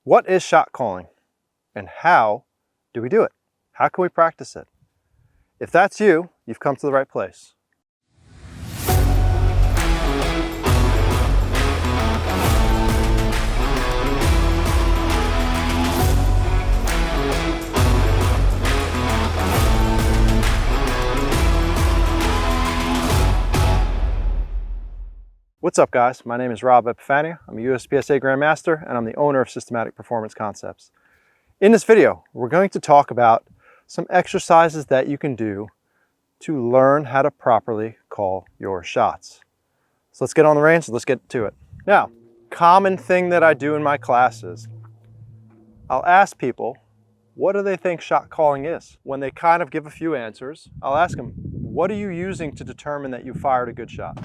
What is shot calling and how do we do it? How can we practice it? If that's you, you've come to the right place. What's up guys, my name is Rob Epifania. I'm a USPSA Grandmaster and I'm the owner of Systematic Performance Concepts. In this video, we're going to talk about some exercises that you can do to learn how to properly call your shots. So let's get on the range and let's get to it. Now, common thing that I do in my classes, I'll ask people, what do they think shot calling is? When they kind of give a few answers, I'll ask them, what are you using to determine that you fired a good shot?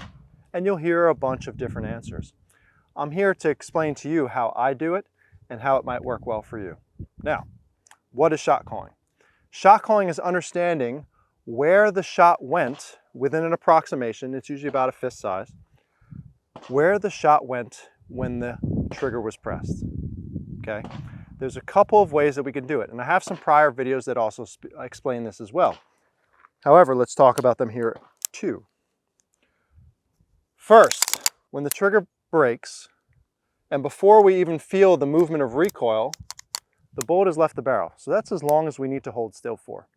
And you'll hear a bunch of different answers. I'm here to explain to you how I do it and how it might work well for you. Now, what is shot calling? Shot calling is understanding where the shot went within an approximation, it's usually about a fist size, where the shot went when the trigger was pressed, okay? There's a couple of ways that we can do it, and I have some prior videos that also explain this as well. However, let's talk about them here too. First, when the trigger breaks, and before we even feel the movement of recoil, the bullet has left the barrel. So that's as long as we need to hold still for,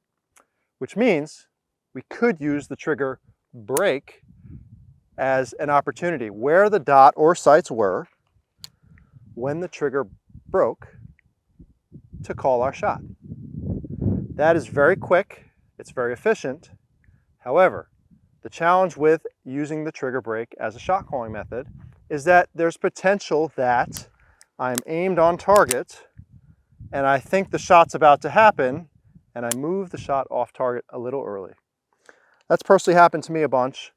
which means we could use the trigger break as an opportunity where the dot or sights were when the trigger broke to call our shot. That is very quick, it's very efficient. However, the challenge with using the trigger break as a shot calling method is that there's potential that I'm aimed on target and I think the shot's about to happen and I move the shot off target a little early. That's personally happened to me a bunch.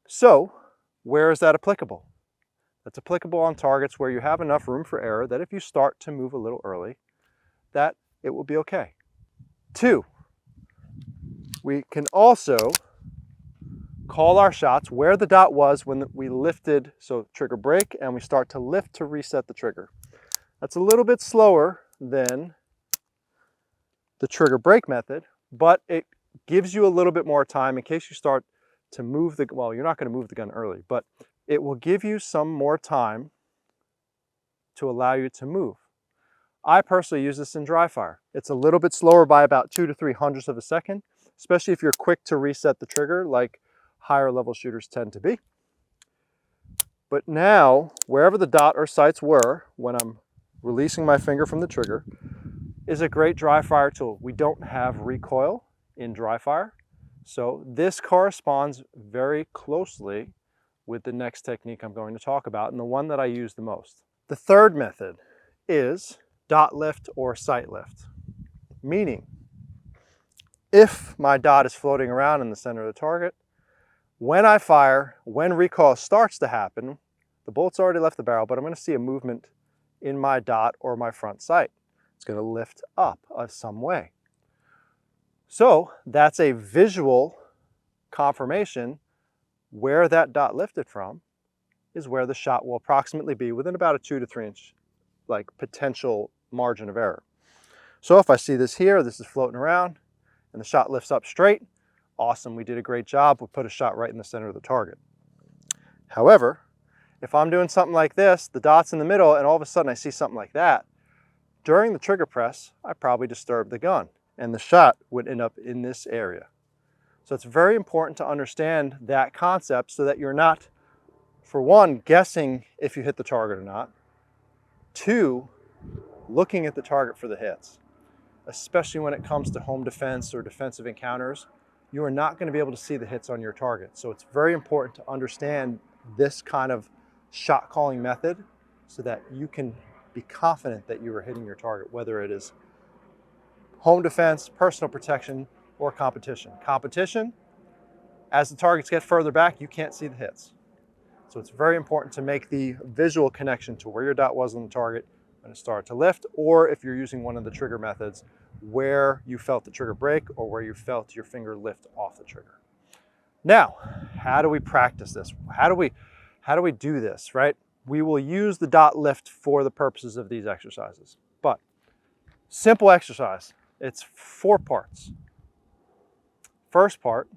So where is that applicable? That's applicable on targets where you have enough room for error that if you start to move a little early, that it will be okay. 2, we can also call our shots where the dot was when we lifted, so trigger break, and we start to lift to reset the trigger. That's a little bit slower than the trigger break method, but it gives you a little bit more time in case you start to move the, well, you're not going to move the gun early, but it will give you some more time to allow you to move. I personally use this in dry fire. It's a little bit slower by about 2 to 3 hundredths of a second, especially if you're quick to reset the trigger like higher level shooters tend to be. But now, wherever the dot or sights were when I'm releasing my finger from the trigger is a great dry fire tool. We don't have recoil in dry fire, so this corresponds very closely with the next technique I'm going to talk about and the one that I use the most. The third method is dot lift or sight lift, meaning if my dot is floating around in the center of the target, when I fire, when recoil starts to happen, the bullet's already left the barrel, but I'm going to see a movement in my dot or my front sight. It's going to lift up some way. So that's a visual confirmation where that dot lifted from is where the shot will approximately be within about a 2 to 3 inch like potential margin of error. So if I see this here, this is floating around and the shot lifts up straight, awesome, we did a great job, we put a shot right in the center of the target. However, if I'm doing something like this, the dot's in the middle and all of a sudden I see something like that, during the trigger press, I probably disturbed the gun and the shot would end up in this area. So it's very important to understand that concept so that you're not, for one, guessing if you hit the target or not, 2, looking at the target for the hits. Especially when it comes to home defense or defensive encounters, you are not going to be able to see the hits on your target. So it's very important to understand this kind of shot calling method so that you can be confident that you are hitting your target, whether it is home defense, personal protection, or competition. Competition, as the targets get further back, you can't see the hits. So it's very important to make the visual connection to where your dot was on the target when it started to lift, or if you're using one of the trigger methods, where you felt the trigger break or where you felt your finger lift off the trigger. Now, how do we practice this? How do we do this, right? we will use the dot lift for the purposes of these exercises. But simple exercise, it's 4 parts. First part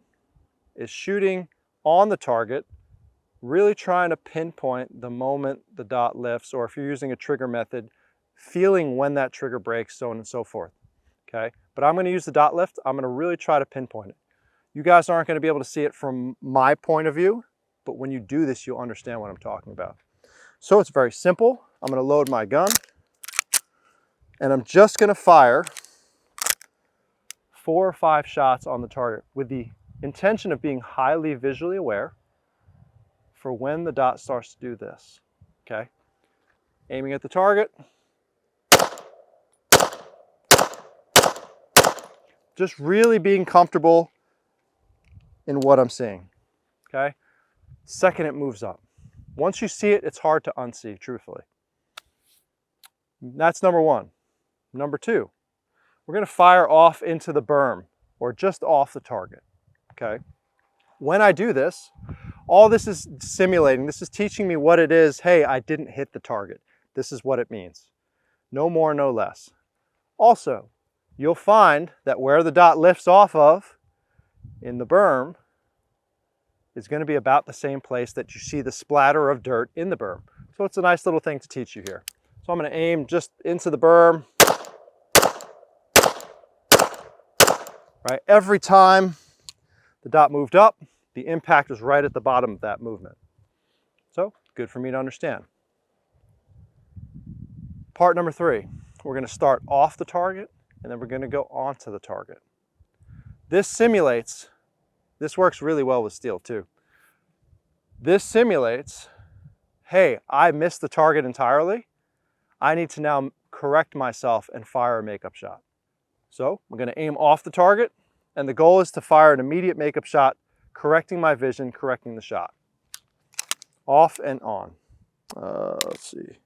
is shooting on the target, really trying to pinpoint the moment the dot lifts, or if you're using a trigger method, feeling when that trigger breaks, so on and so forth, okay? But I'm gonna use the dot lift. I'm gonna really try to pinpoint it. You guys aren't gonna be able to see it from my point of view, but when you do this, you'll understand what I'm talking about. So it's very simple. I'm gonna load my gun, and I'm just gonna fire 4 or 5 shots on the target with the intention of being highly visually aware for when the dot starts to do this, okay? Aiming at the target. Just really being comfortable in what I'm seeing, okay? Second, it moves up. Once you see it, it's hard to unsee, truthfully. That's number 1. Number 2, we're gonna fire off into the berm or just off the target, okay? When I do this, all this is simulating, this is teaching me what it is. Hey, I didn't hit the target. This is what it means. No more, no less. Also, you'll find that where the dot lifts off of in the berm is going to be about the same place that you see the splatter of dirt in the berm. So it's a nice little thing to teach you here. So I'm going to aim just into the berm. Right, every time the dot moved up, the impact was right at the bottom of that movement. So good for me to understand. Part number 3, we're going to start off the target and then we're going to go onto the target. This simulates, this works really well with steel too. This simulates, hey, I missed the target entirely. I need to now correct myself and fire a makeup shot. So I'm going to aim off the target, and the goal is to fire an immediate makeup shot, correcting my vision, correcting the shot. Off and on. Let's see.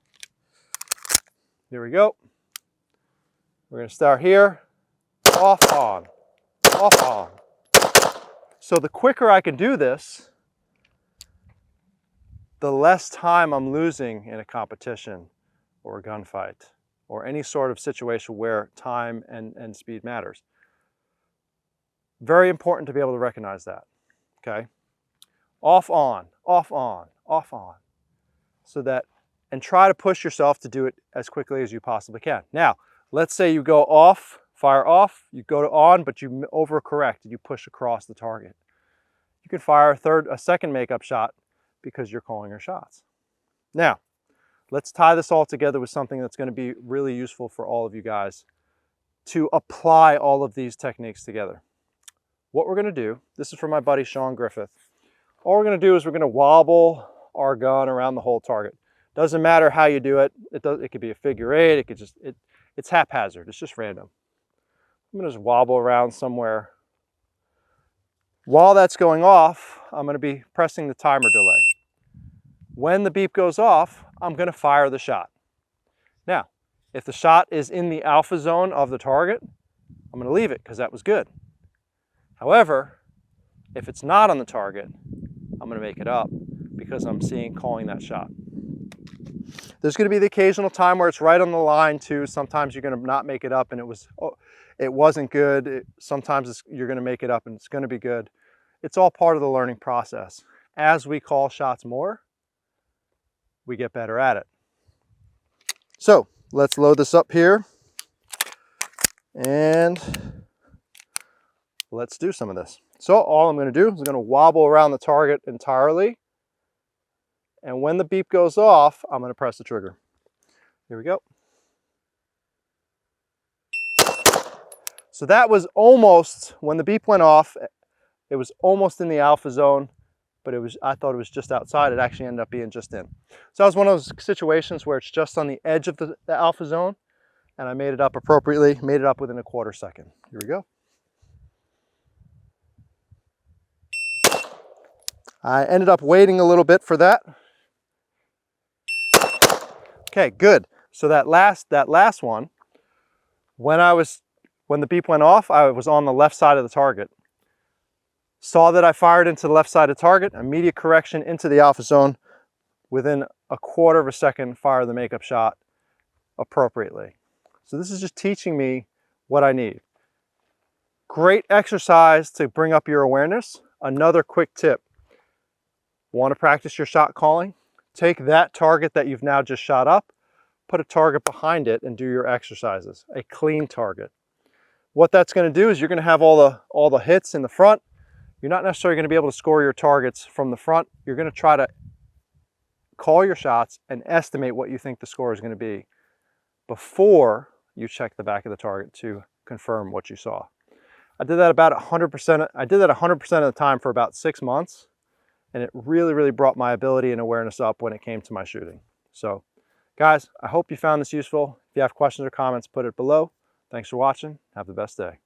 Here we go. We're going to start here. Off, on. Off, on. So the quicker I can do this, the less time I'm losing in a competition or a gunfight or any sort of situation where time and speed matters. Very important to be able to recognize that, okay? Off, on, off, on, off, on. So that, and try to push yourself to do it as quickly as you possibly can. Now, let's say you go off, fire off, you go to on, but you overcorrect and you push across the target. You can fire a second makeup shot because you're calling your shots. Now, let's tie this all together with something that's going to be really useful for all of you guys to apply all of these techniques together. What we're going to do, this is from my buddy Sean Griffith. All we're going to do is we're going to wobble our gun around the whole target. Doesn't matter how you do it. It could be a figure 8. It could just it's haphazard. It's just random. I'm going to just wobble around somewhere. While that's going off, I'm going to be pressing the timer delay. When the beep goes off, I'm going to fire the shot. Now, if the shot is in the alpha zone of the target, I'm going to leave it because that was good. However, if it's not on the target, I'm going to make it up because I'm calling that shot. There's going to be the occasional time where it's right on the line too. Sometimes you're going to not make it up and it wasn't good. Sometimes you're going to make it up and it's going to be good. It's all part of the learning process. As we call shots more, we get better at it. So let's load this up here and let's do some of this. So all I'm going to do is I'm going to wobble around the target entirely. And when the beep goes off, I'm going to press the trigger. Here we go. So that was almost, when the beep went off, it was almost in the alpha zone, but I thought it was just outside. It actually ended up being just in. So that was one of those situations where it's just on the edge of the alpha zone, and I made it up appropriately, made it up within a quarter second. Here we go. I ended up waiting a little bit for that. Okay, good. So that last one, when the beep went off, I was on the left side of the target. Saw that I fired into the left side of the target, immediate correction into the alpha zone within a quarter of a second, fire the makeup shot appropriately. So this is just teaching me what I need. Great exercise to bring up your awareness. Another quick tip. Want to practice your shot calling? Take that target that you've now just shot up, put a target behind it and do your exercises, a clean target. What that's going to do is you're going to have all the hits in the front. You're not necessarily going to be able to score your targets from the front. You're going to try to call your shots and estimate what you think the score is going to be before you check the back of the target to confirm what you saw. I did that about 100%. I did that 100% of the time for about 6 months, and it really, really brought my ability and awareness up when it came to my shooting. So, guys, I hope you found this useful. If you have questions or comments, put it below. Thanks for watching. Have the best day.